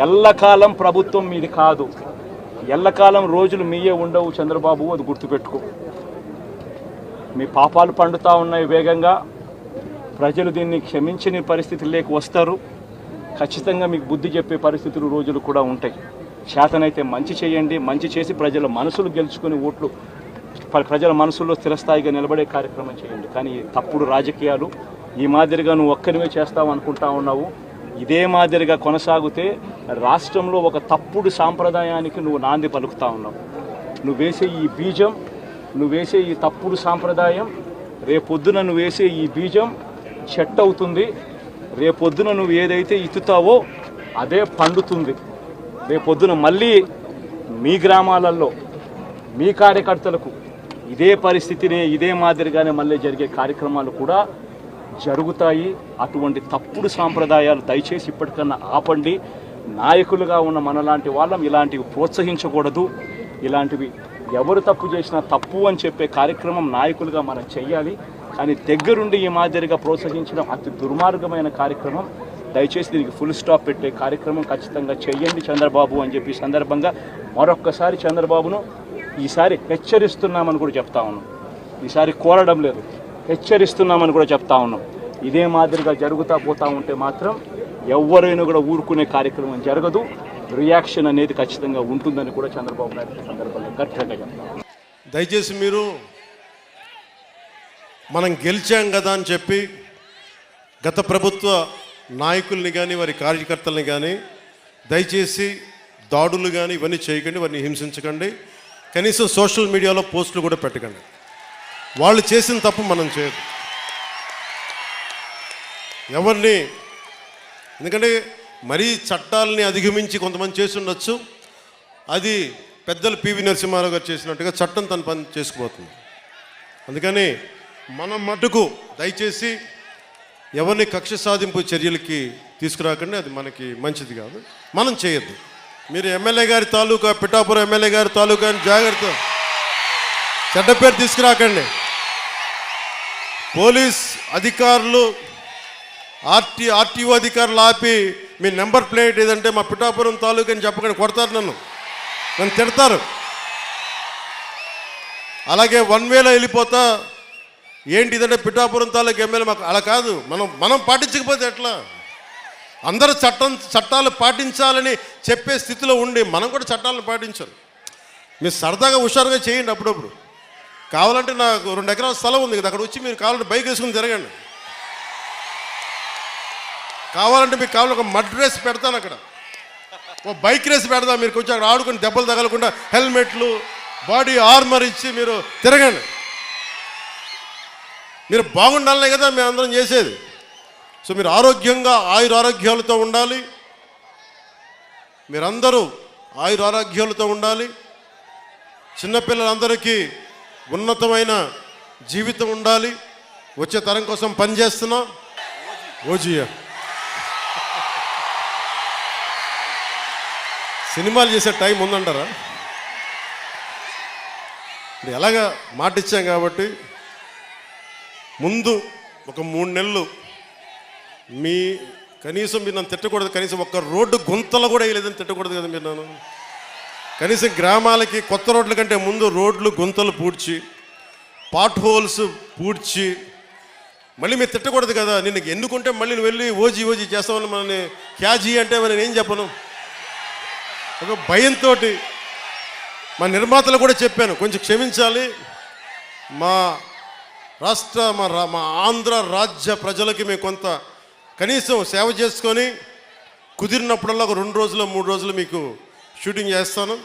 ఎల్లకాలం ప్రభుత్వం మీది కాదు, ఎల్లకాలం రోజులు మీయే ఉండవు చంద్రబాబు, అది గుర్తుపెట్టుకో. మీ పాపాలు పండుతూ ఉన్నాయి వేగంగా. ప్రజలు దీన్ని క్షమించని పరిస్థితుల్లోకి వస్తారు. ఖచ్చితంగా మీకు బుద్ధి చెప్పే పరిస్థితులు రోజులు కూడా ఉంటాయి. చేతనైతే మంచి చేయండి, మంచి చేసి ప్రజల మనసులు గెలుచుకుని ఓట్లు ప్రజల మనసుల్లో స్థిరస్థాయిగా నిలబడే కార్యక్రమం చేయండి. కానీ తప్పుడు రాజకీయాలు ఈ మాదిరిగా నువ్వు ఒక్కరివే చేస్తావు అనుకుంటా ఉన్నావు. ఇదే మాదిరిగా కొనసాగితే రాష్ట్రంలో ఒక తప్పుడు సాంప్రదాయానికి నువ్వు నాంది పలుకుతా ఉన్నావు. నువ్వు వేసే ఈ బీజం, నువ్వు వేసే ఈ తప్పుడు సాంప్రదాయం, రేపొద్దున నువ్వు వేసే ఈ బీజం చెట్టు అవుతుంది. రేపొద్దున నువ్వు ఏదైతే ఇత్తుతావో అదే పండుతుంది. రేపొద్దున మళ్ళీ మీ గ్రామాలలో మీ కార్యకర్తలకు ఇదే పరిస్థితినే, ఇదే మాదిరిగానే మళ్ళీ జరిగే కార్యక్రమాలు కూడా జరుగుతాయి. అటువంటి తప్పుడు సాంప్రదాయాలు దయచేసి ఇప్పటికన్నా ఆపండి. నాయకులుగా ఉన్న మనలాంటి వాళ్ళం ఇలాంటివి ప్రోత్సహించకూడదు. ఇలాంటివి ఎవరు తప్పు చేసినా తప్పు అని చెప్పే కార్యక్రమం నాయకులుగా మనం చెయ్యాలి. కానీ దగ్గరుండి ఈ మాదిరిగా ప్రోత్సహించడం అతి దుర్మార్గమైన కార్యక్రమం. దయచేసి దీనికి ఫుల్ స్టాప్ పెట్టే కార్యక్రమం ఖచ్చితంగా చెయ్యండి చంద్రబాబు అని చెప్పి సందర్భంగా మరొక్కసారి చంద్రబాబును ఈసారి హెచ్చరిస్తున్నామని కూడా చెప్తా ఉన్నాం. ఈసారి కోరడం లేదు, హెచ్చరిస్తున్నామని కూడా చెప్తా ఉన్నాం. ఇదే మాదిరిగా జరుగుతూ పోతూ ఉంటే మాత్రం ఎవరైనా కూడా ఊరుకునే కార్యక్రమం జరగదు. రియాక్షన్ అనేది ఖచ్చితంగా ఉంటుందని కూడా చంద్రబాబు నాయుడు సందర్భంగా గట్టిగా చెప్తాం. దయచేసి మీరు మనం గెలిచాం కదా అని చెప్పి గత ప్రభుత్వ నాయకుల్ని కానీ వారి కార్యకర్తల్ని కానీ దయచేసి దాడులు కానీ ఇవన్నీ చేయకండి, వారిని హింసించకండి. కనీసం సోషల్ మీడియాలో పోస్టులు కూడా పెట్టకండి. వాళ్ళు చేసిన తప్పు మనం చేయదు ఎవరిని. ఎందుకంటే మరీ చట్టాలని అధిగమించి కొంతమంది చేసి ఉండొచ్చు. అది పెద్దలు పివి నరసింహారావు గారు చేసినట్టుగా చట్టం తన పని చేసుకుపోతుంది. అందుకని మనం మటుకు దయచేసి ఎవరిని కక్ష సాధింపు చర్యలకి తీసుకురాకండి. అది మనకి మంచిది కాదు, మనం చేయొద్దు. మీరు ఎమ్మెల్యే గారి తాలూకా, పిఠాపురం ఎమ్మెల్యే గారి తాలూకా అని జాగ్రత్త, చెడ్డ పేరు తీసుకురాకండి. పోలీస్ అధికారులు, ఆర్టీఓ అధికారులు ఆపి మీ నెంబర్ ప్లేట్ ఏదంటే మా పిఠాపురం తాలూకా అని చెప్పకండి, కొడతారు, నన్ను తిడతారు. అలాగే 1 వేలో వెళ్ళిపోతా ఏంటి ఇదంటే పిఠాపురం తాలూకా ఎమ్మెల్యే మాకు అలా కాదు. మనం పాటించకపోతే ఎట్లా? అందరూ చట్టాలు పాటించాలని చెప్పే స్థితిలో ఉండి మనం కూడా చట్టాలను పాటించాలి. మీరు సరదాగా హుషారుగా చేయండి. అప్పుడప్పుడు కావాలంటే నాకు 2 ఎకరాల స్థలం ఉంది కదా, అక్కడ వచ్చి మీరు కావాలంటే బైక్ వేసుకుని తిరగండి. కావాలంటే మీకు కావాలంటే ఒక మడ్ రేస్ పెడతాను, అక్కడ ఒక బైక్ రేస్ పెడతాం. మీరు కొంచెం అక్కడ ఆడుకుని దెబ్బలు తగలకుండా హెల్మెట్లు, బాడీ ఆర్మర్ ఇచ్చి మీరు తిరగండి. మీరు బాగుండాలనే కదా మేము అందరం చేసేది. సో మీరు ఆరోగ్యంగా ఆయురారోగ్యాలతో ఉండాలి. మీరందరూ ఆయురారోగ్యాలతో ఉండాలి. చిన్నపిల్లలందరికీ ఉన్నతమైన జీవితం ఉండాలి. వచ్చే తరం కోసం పనిచేస్తున్నాం. ఓజియా సినిమాలు చేసే టైం ఉందంటారా? ఎలాగా మాట ఇచ్చాం కాబట్టి ముందు ఒక 3 నెలలు మీ కనీసం మీరు నన్ను తిట్టకూడదు. కనీసం ఒక్క రోడ్డు గుంతలు కూడా వేయలేదని తిట్టకూడదు కదా మీరు నన్ను. కనీసం గ్రామాలకి కొత్త రోడ్ల కంటే ముందు రోడ్లు గుంతలు పూడ్చి, పాట్ హోల్స్ పూడ్చి మళ్ళీ మీరు తిట్టకూడదు కదా. నిన్ను ఎన్నుకుంటే మళ్ళీ నువ్వు వెళ్ళి ఓజీ చేస్తామని మనని క్యాజీ అంటే నేను ఏం చెప్పను. ఒక భయంతో మా నిర్మాతలు కూడా చెప్పాను, కొంచెం క్షమించాలి. మా ఆంధ్ర రాజ్య ప్రజలకి మేము కొంత కనీసం సేవ చేసుకొని కుదిరినప్పుడల్లా ఒక 2 రోజులు 3 రోజులు మీకు షూటింగ్ చేస్తాను.